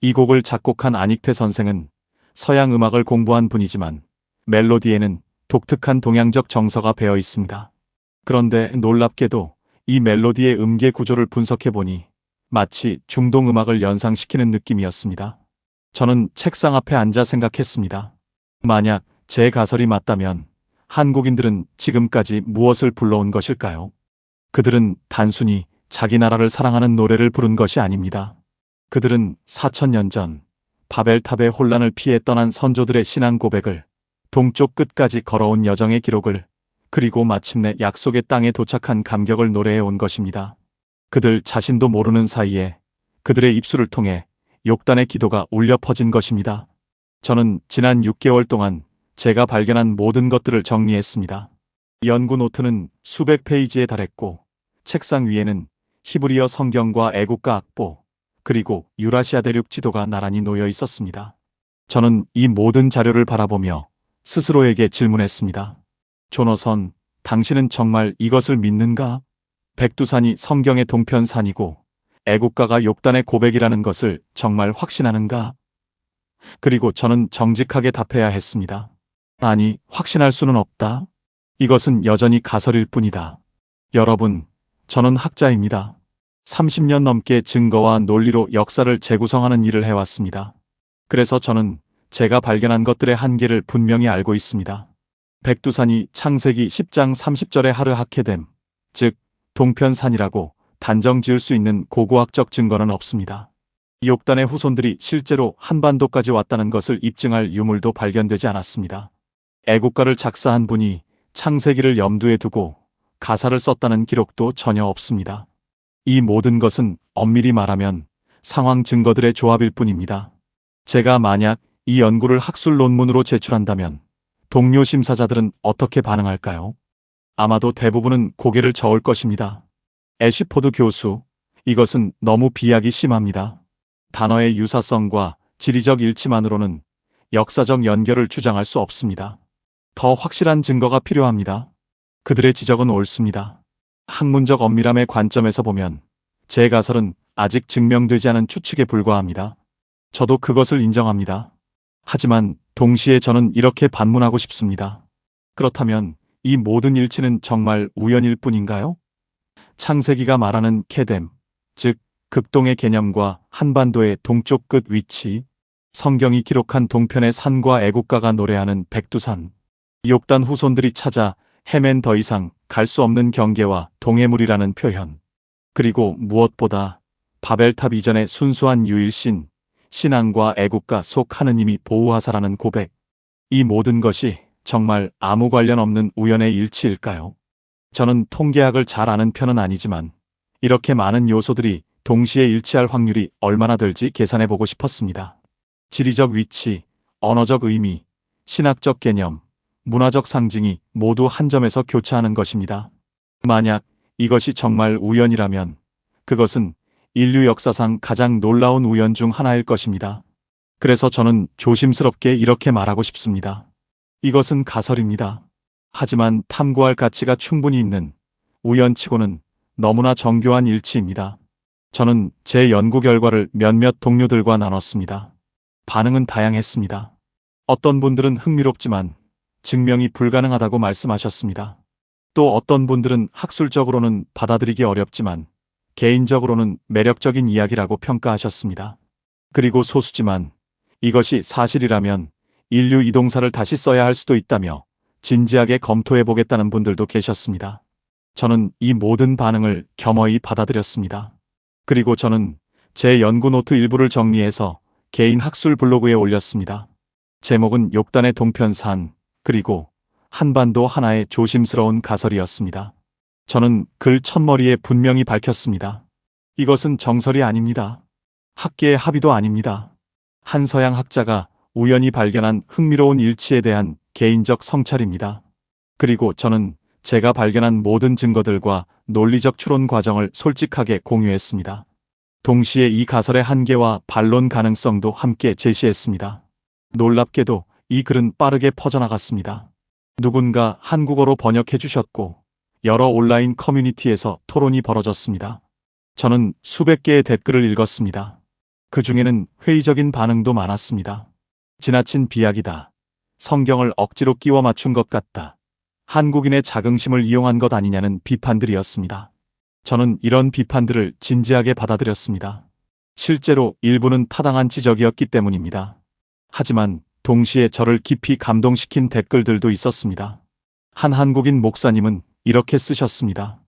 이 곡을 작곡한 안익태 선생은 서양 음악을 공부한 분이지만 멜로디에는 독특한 동양적 정서가 배어 있습니다. 그런데 놀랍게도 이 멜로디의 음계 구조를 분석해보니 마치 중동 음악을 연상시키는 느낌이었습니다. 저는 책상 앞에 앉아 생각했습니다. 만약 제 가설이 맞다면 한국인들은 지금까지 무엇을 불러온 것일까요? 그들은 단순히 자기 나라를 사랑하는 노래를 부른 것이 아닙니다. 그들은 4000년 전 바벨탑의 혼란을 피해 떠난 선조들의 신앙 고백을, 동쪽 끝까지 걸어온 여정의 기록을, 그리고 마침내 약속의 땅에 도착한 감격을 노래해 온 것입니다. 그들 자신도 모르는 사이에 그들의 입술을 통해 욥단의 기도가 울려 퍼진 것입니다. 저는 지난 6개월 동안 제가 발견한 모든 것들을 정리했습니다. 연구 노트는 수백 페이지에 달했고 책상 위에는 히브리어 성경과 애국가 악보, 그리고 유라시아 대륙 지도가 나란히 놓여 있었습니다. 저는 이 모든 자료를 바라보며 스스로에게 질문했습니다. 조너선, 당신은 정말 이것을 믿는가? 백두산이 성경의 동편산이고 애국가가 욕단의 고백이라는 것을 정말 확신하는가? 그리고 저는 정직하게 답해야 했습니다. 아니, 확신할 수는 없다. 이것은 여전히 가설일 뿐이다. 여러분, 저는 학자입니다. 30년 넘게 증거와 논리로 역사를 재구성하는 일을 해왔습니다. 그래서 저는 제가 발견한 것들의 한계를 분명히 알고 있습니다. 백두산이 창세기 10장 30절에 하르하케뎀, 즉 동편산이라고 단정 지을 수 있는 고고학적 증거는 없습니다. 욕단의 후손들이 실제로 한반도까지 왔다는 것을 입증할 유물도 발견되지 않았습니다. 애국가를 작사한 분이 창세기를 염두에 두고 가사를 썼다는 기록도 전혀 없습니다. 이 모든 것은 엄밀히 말하면 상황 증거들의 조합일 뿐입니다. 제가 만약 이 연구를 학술 논문으로 제출한다면 동료 심사자들은 어떻게 반응할까요? 아마도 대부분은 고개를 저을 것입니다. 애쉬포드 교수, 이것은 너무 비약이 심합니다. 단어의 유사성과 지리적 일치만으로는 역사적 연결을 주장할 수 없습니다. 더 확실한 증거가 필요합니다. 그들의 지적은 옳습니다. 학문적 엄밀함의 관점에서 보면 제 가설은 아직 증명되지 않은 추측에 불과합니다. 저도 그것을 인정합니다. 하지만 동시에 저는 이렇게 반문하고 싶습니다. 그렇다면 이 모든 일치는 정말 우연일 뿐인가요? 창세기가 말하는 케뎀, 즉 극동의 개념과 한반도의 동쪽 끝 위치, 성경이 기록한 동편의 산과 애국가가 노래하는 백두산, 욕단 후손들이 찾아 헤맨 더 이상 갈 수 없는 경계와 동해물이라는 표현, 그리고 무엇보다 바벨탑 이전의 순수한 유일신, 신앙과 애국가 속 하느님이 보호하사라는 고백, 이 모든 것이 정말 아무 관련 없는 우연의 일치일까요? 저는 통계학을 잘 아는 편은 아니지만 이렇게 많은 요소들이 동시에 일치할 확률이 얼마나 될지 계산해보고 싶었습니다. 지리적 위치, 언어적 의미, 신학적 개념, 문화적 상징이 모두 한 점에서 교차하는 것입니다. 만약 이것이 정말 우연이라면 그것은 인류 역사상 가장 놀라운 우연 중 하나일 것입니다. 그래서 저는 조심스럽게 이렇게 말하고 싶습니다. 이것은 가설입니다. 하지만 탐구할 가치가 충분히 있는 우연치고는 너무나 정교한 일치입니다. 저는 제 연구 결과를 몇몇 동료들과 나눴습니다. 반응은 다양했습니다. 어떤 분들은 흥미롭지만 증명이 불가능하다고 말씀하셨습니다. 또 어떤 분들은 학술적으로는 받아들이기 어렵지만 개인적으로는 매력적인 이야기라고 평가하셨습니다. 그리고 소수지만 이것이 사실이라면 인류 이동사를 다시 써야 할 수도 있다며 진지하게 검토해보겠다는 분들도 계셨습니다. 저는 이 모든 반응을 겸허히 받아들였습니다. 그리고 저는 제 연구 노트 일부를 정리해서 개인 학술 블로그에 올렸습니다. 제목은 욕단의 동편산, 그리고 한반도 하나의 조심스러운 가설이었습니다. 저는 글 첫머리에 분명히 밝혔습니다. 이것은 정설이 아닙니다. 학계의 합의도 아닙니다. 한 서양 학자가 우연히 발견한 흥미로운 일치에 대한 개인적 성찰입니다. 그리고 저는 제가 발견한 모든 증거들과 논리적 추론 과정을 솔직하게 공유했습니다. 동시에 이 가설의 한계와 반론 가능성도 함께 제시했습니다. 놀랍게도 이 글은 빠르게 퍼져나갔습니다. 누군가 한국어로 번역해 주셨고 여러 온라인 커뮤니티에서 토론이 벌어졌습니다. 저는 수백 개의 댓글을 읽었습니다. 그 중에는 회의적인 반응도 많았습니다. 지나친 비약이다. 성경을 억지로 끼워 맞춘 것 같다. 한국인의 자긍심을 이용한 것 아니냐는 비판들이었습니다. 저는 이런 비판들을 진지하게 받아들였습니다. 실제로 일부는 타당한 지적이었기 때문입니다. 하지만 동시에 저를 깊이 감동시킨 댓글들도 있었습니다. 한 한국인 목사님은 이렇게 쓰셨습니다.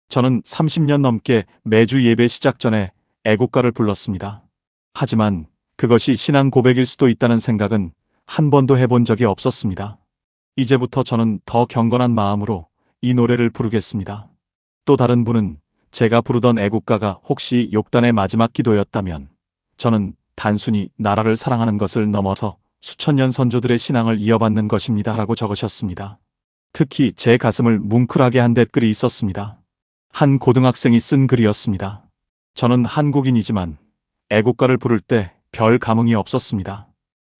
저는 30년 넘게 매주 예배 시작 전에 애국가를 불렀습니다. 하지만 그것이 신앙 고백일 수도 있다는 생각은 한 번도 해본 적이 없었습니다. 이제부터 저는 더 경건한 마음으로 이 노래를 부르겠습니다. 또 다른 분은 제가 부르던 애국가가 혹시 욕단의 마지막 기도였다면 저는 단순히 나라를 사랑하는 것을 넘어서 수천 년 선조들의 신앙을 이어받는 것입니다 라고 적으셨습니다. 특히 제 가슴을 뭉클하게 한 댓글이 있었습니다. 한 고등학생이 쓴 글이었습니다. 저는 한국인이지만 애국가를 부를 때 별 감흥이 없었습니다.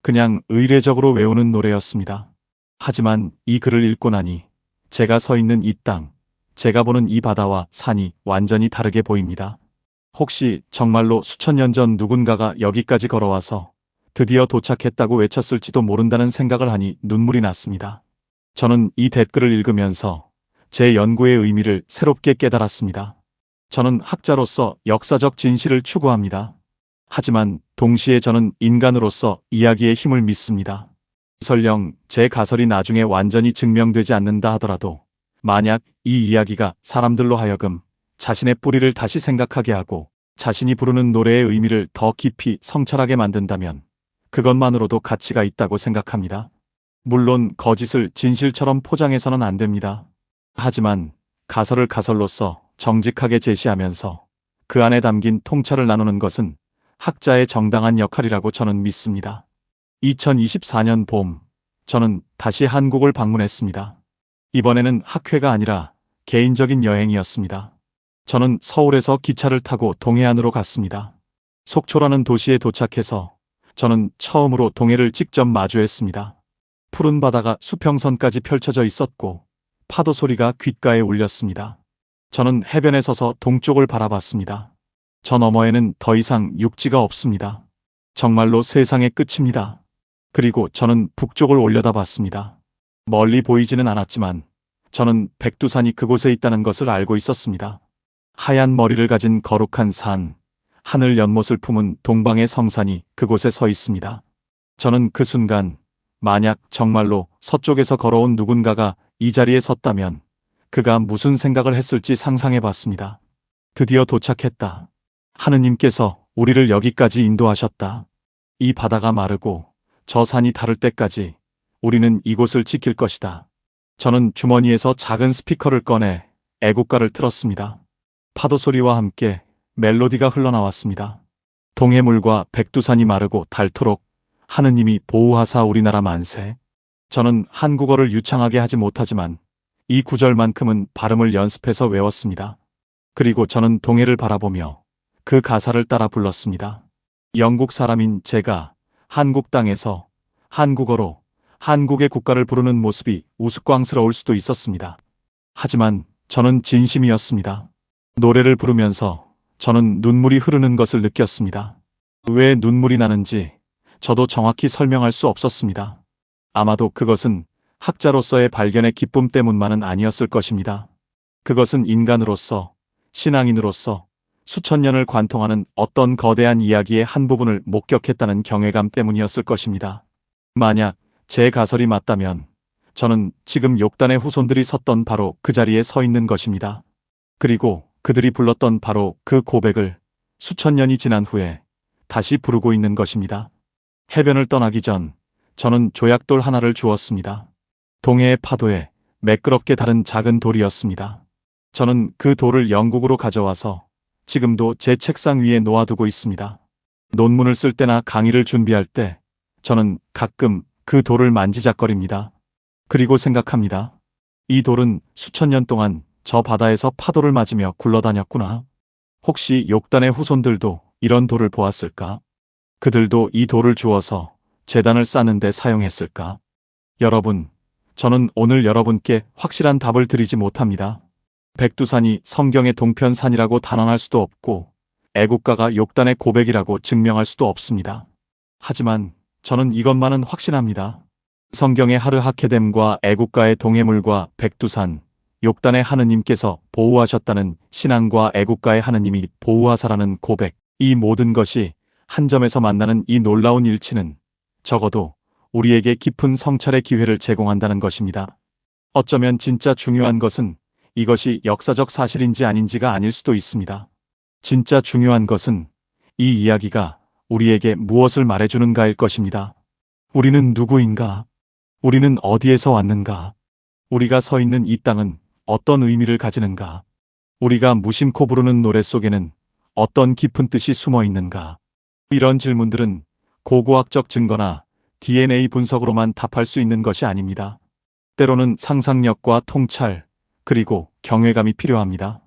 그냥 의례적으로 외우는 노래였습니다. 하지만 이 글을 읽고 나니 제가 서 있는 이 땅, 제가 보는 이 바다와 산이 완전히 다르게 보입니다. 혹시 정말로 수천 년 전 누군가가 여기까지 걸어와서 드디어 도착했다고 외쳤을지도 모른다는 생각을 하니 눈물이 났습니다. 저는 이 댓글을 읽으면서 제 연구의 의미를 새롭게 깨달았습니다. 저는 학자로서 역사적 진실을 추구합니다. 하지만 동시에 저는 인간으로서 이야기의 힘을 믿습니다. 설령 제 가설이 나중에 완전히 증명되지 않는다 하더라도 만약 이 이야기가 사람들로 하여금 자신의 뿌리를 다시 생각하게 하고 자신이 부르는 노래의 의미를 더 깊이 성찰하게 만든다면 그것만으로도 가치가 있다고 생각합니다. 물론 거짓을 진실처럼 포장해서는 안 됩니다. 하지만 가설을 가설로서 정직하게 제시하면서 그 안에 담긴 통찰을 나누는 것은 학자의 정당한 역할이라고 저는 믿습니다. 2024년 봄, 저는 다시 한국을 방문했습니다. 이번에는 학회가 아니라 개인적인 여행이었습니다. 저는 서울에서 기차를 타고 동해안으로 갔습니다. 속초라는 도시에 도착해서 저는 처음으로 동해를 직접 마주했습니다. 푸른 바다가 수평선까지 펼쳐져 있었고 파도 소리가 귓가에 울렸습니다. 저는 해변에 서서 동쪽을 바라봤습니다. 저 너머에는 더 이상 육지가 없습니다. 정말로 세상의 끝입니다. 그리고 저는 북쪽을 올려다봤습니다. 멀리 보이지는 않았지만 저는 백두산이 그곳에 있다는 것을 알고 있었습니다. 하얀 머리를 가진 거룩한 산, 하늘 연못을 품은 동방의 성산이 그곳에 서 있습니다. 저는 그 순간 만약 정말로 서쪽에서 걸어온 누군가가 이 자리에 섰다면 그가 무슨 생각을 했을지 상상해 봤습니다. 드디어 도착했다. 하느님께서 우리를 여기까지 인도하셨다. 이 바다가 마르고 저 산이 다를 때까지 우리는 이곳을 지킬 것이다. 저는 주머니에서 작은 스피커를 꺼내 애국가를 틀었습니다. 파도 소리와 함께 멜로디가 흘러나왔습니다. 동해물과 백두산이 마르고 닳도록 하느님이 보호하사 우리나라 만세. 저는 한국어를 유창하게 하지 못하지만 이 구절만큼은 발음을 연습해서 외웠습니다. 그리고 저는 동해를 바라보며 그 가사를 따라 불렀습니다. 영국 사람인 제가 한국 땅에서 한국어로 한국의 국가를 부르는 모습이 우스꽝스러울 수도 있었습니다. 하지만 저는 진심이었습니다. 노래를 부르면서 저는 눈물이 흐르는 것을 느꼈습니다. 왜 눈물이 나는지 저도 정확히 설명할 수 없었습니다. 아마도 그것은 학자로서의 발견의 기쁨 때문만은 아니었을 것입니다. 그것은 인간으로서, 신앙인으로서 수천 년을 관통하는 어떤 거대한 이야기의 한 부분을 목격했다는 경외감 때문이었을 것입니다. 만약 제 가설이 맞다면 저는 지금 욕단의 후손들이 섰던 바로 그 자리에 서 있는 것입니다. 그리고 그들이 불렀던 바로 그 고백을 수천 년이 지난 후에 다시 부르고 있는 것입니다. 해변을 떠나기 전 저는 조약돌 하나를 주었습니다. 동해의 파도에 매끄럽게 다른 작은 돌이었습니다. 저는 그 돌을 영국으로 가져와서 지금도 제 책상 위에 놓아두고 있습니다. 논문을 쓸 때나 강의를 준비할 때 저는 가끔 그 돌을 만지작거립니다. 그리고 생각합니다. 이 돌은 수천 년 동안 저 바다에서 파도를 맞으며 굴러다녔구나. 혹시 욕단의 후손들도 이런 돌을 보았을까? 그들도 이 돌을 주워서 제단을 쌓는 데 사용했을까? 여러분, 저는 오늘 여러분께 확실한 답을 드리지 못합니다. 백두산이 성경의 동편산이라고 단언할 수도 없고 애국가가 욕단의 고백이라고 증명할 수도 없습니다. 하지만 저는 이것만은 확신합니다. 성경의 하르하케뎀과 애국가의 동해물과 백두산, 욕단의 하느님께서 보호하셨다는 신앙과 애국가의 하느님이 보호하사라는 고백, 이 모든 것이 한 점에서 만나는 이 놀라운 일치는 적어도 우리에게 깊은 성찰의 기회를 제공한다는 것입니다. 어쩌면 진짜 중요한 것은 이것이 역사적 사실인지 아닌지가 아닐 수도 있습니다. 진짜 중요한 것은 이 이야기가 우리에게 무엇을 말해주는가일 것입니다. 우리는 누구인가? 우리는 어디에서 왔는가? 우리가 서 있는 이 땅은 어떤 의미를 가지는가? 우리가 무심코 부르는 노래 속에는 어떤 깊은 뜻이 숨어 있는가? 이런 질문들은 고고학적 증거나 DNA 분석으로만 답할 수 있는 것이 아닙니다. 때로는 상상력과 통찰, 그리고 경외감이 필요합니다.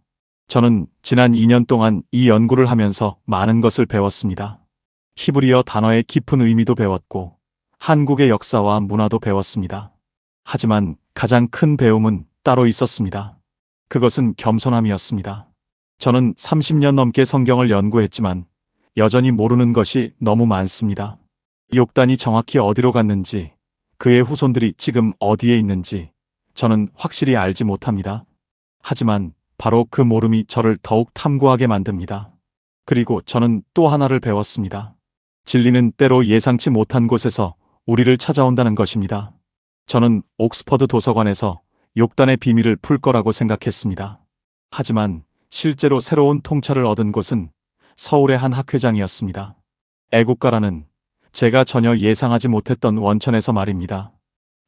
저는 지난 2년 동안 이 연구를 하면서 많은 것을 배웠습니다. 히브리어 단어의 깊은 의미도 배웠고 한국의 역사와 문화도 배웠습니다. 하지만 가장 큰 배움은 따로 있었습니다. 그것은 겸손함이었습니다. 저는 30년 넘게 성경을 연구했지만 여전히 모르는 것이 너무 많습니다. 욕단이 정확히 어디로 갔는지, 그의 후손들이 지금 어디에 있는지 저는 확실히 알지 못합니다. 하지만 바로 그 모름이 저를 더욱 탐구하게 만듭니다. 그리고 저는 또 하나를 배웠습니다. 진리는 때로 예상치 못한 곳에서 우리를 찾아온다는 것입니다. 저는 옥스퍼드 도서관에서 욕단의 비밀을 풀 거라고 생각했습니다. 하지만 실제로 새로운 통찰을 얻은 곳은 서울의 한 학회장이었습니다. 애국가라는 제가 전혀 예상하지 못했던 원천에서 말입니다.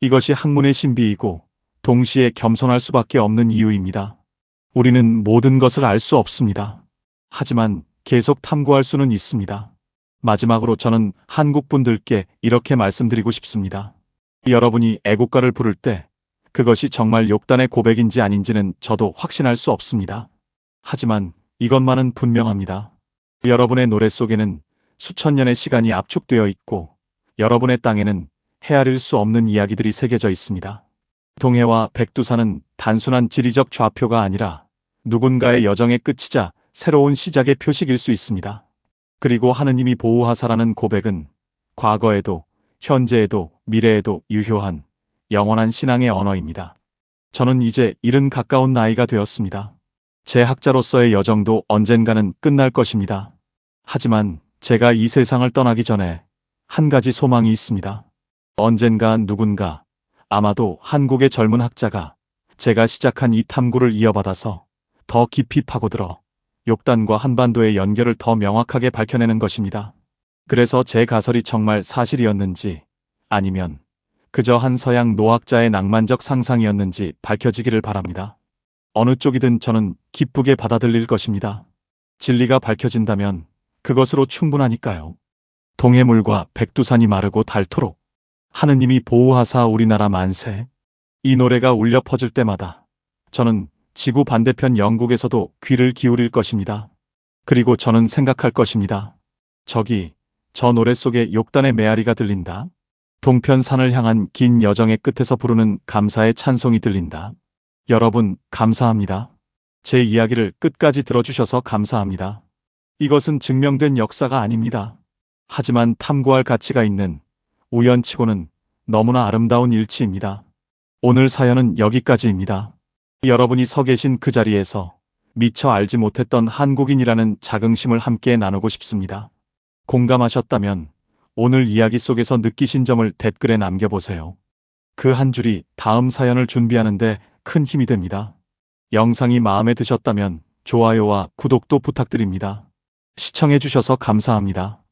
이것이 학문의 신비이고 동시에 겸손할 수밖에 없는 이유입니다. 우리는 모든 것을 알 수 없습니다. 하지만 계속 탐구할 수는 있습니다. 마지막으로 저는 한국 분들께 이렇게 말씀드리고 싶습니다. 여러분이 애국가를 부를 때 그것이 정말 욕단의 고백인지 아닌지는 저도 확신할 수 없습니다. 하지만 이것만은 분명합니다. 여러분의 노래 속에는 수천 년의 시간이 압축되어 있고 여러분의 땅에는 헤아릴 수 없는 이야기들이 새겨져 있습니다. 동해와 백두산은 단순한 지리적 좌표가 아니라 누군가의 여정의 끝이자 새로운 시작의 표식일 수 있습니다. 그리고 하느님이 보호하사라는 고백은 과거에도 현재에도 미래에도 유효한 영원한 신앙의 언어입니다. 저는 이제 70 가까운 나이가 되었습니다. 제 학자로서의 여정도 언젠가는 끝날 것입니다. 하지만 제가 이 세상을 떠나기 전에 한 가지 소망이 있습니다. 언젠가 누군가, 아마도 한국의 젊은 학자가 제가 시작한 이 탐구를 이어받아서 더 깊이 파고들어 욕단과 한반도의 연결을 더 명확하게 밝혀내는 것입니다. 그래서 제 가설이 정말 사실이었는지 아니면 그저 한 서양 노학자의 낭만적 상상이었는지 밝혀지기를 바랍니다. 어느 쪽이든 저는 기쁘게 받아들일 것입니다. 진리가 밝혀진다면 그것으로 충분하니까요. 동해물과 백두산이 마르고 닳도록 하느님이 보호하사 우리나라 만세. 이 노래가 울려 퍼질 때마다 저는 지구 반대편 영국에서도 귀를 기울일 것입니다. 그리고 저는 생각할 것입니다. 저기 저 노래 속에 욕단의 메아리가 들린다. 동편산을 향한 긴 여정의 끝에서 부르는 감사의 찬송이 들린다. 여러분 감사합니다. 제 이야기를 끝까지 들어주셔서 감사합니다. 이것은 증명된 역사가 아닙니다. 하지만 탐구할 가치가 있는 우연치고는 너무나 아름다운 일치입니다. 오늘 사연은 여기까지입니다. 여러분이 서 계신 그 자리에서 미처 알지 못했던 한국인이라는 자긍심을 함께 나누고 싶습니다. 공감하셨다면 오늘 이야기 속에서 느끼신 점을 댓글에 남겨보세요. 그 한 줄이 다음 사연을 준비하는데 큰 힘이 됩니다. 영상이 마음에 드셨다면 좋아요와 구독도 부탁드립니다. 시청해주셔서 감사합니다.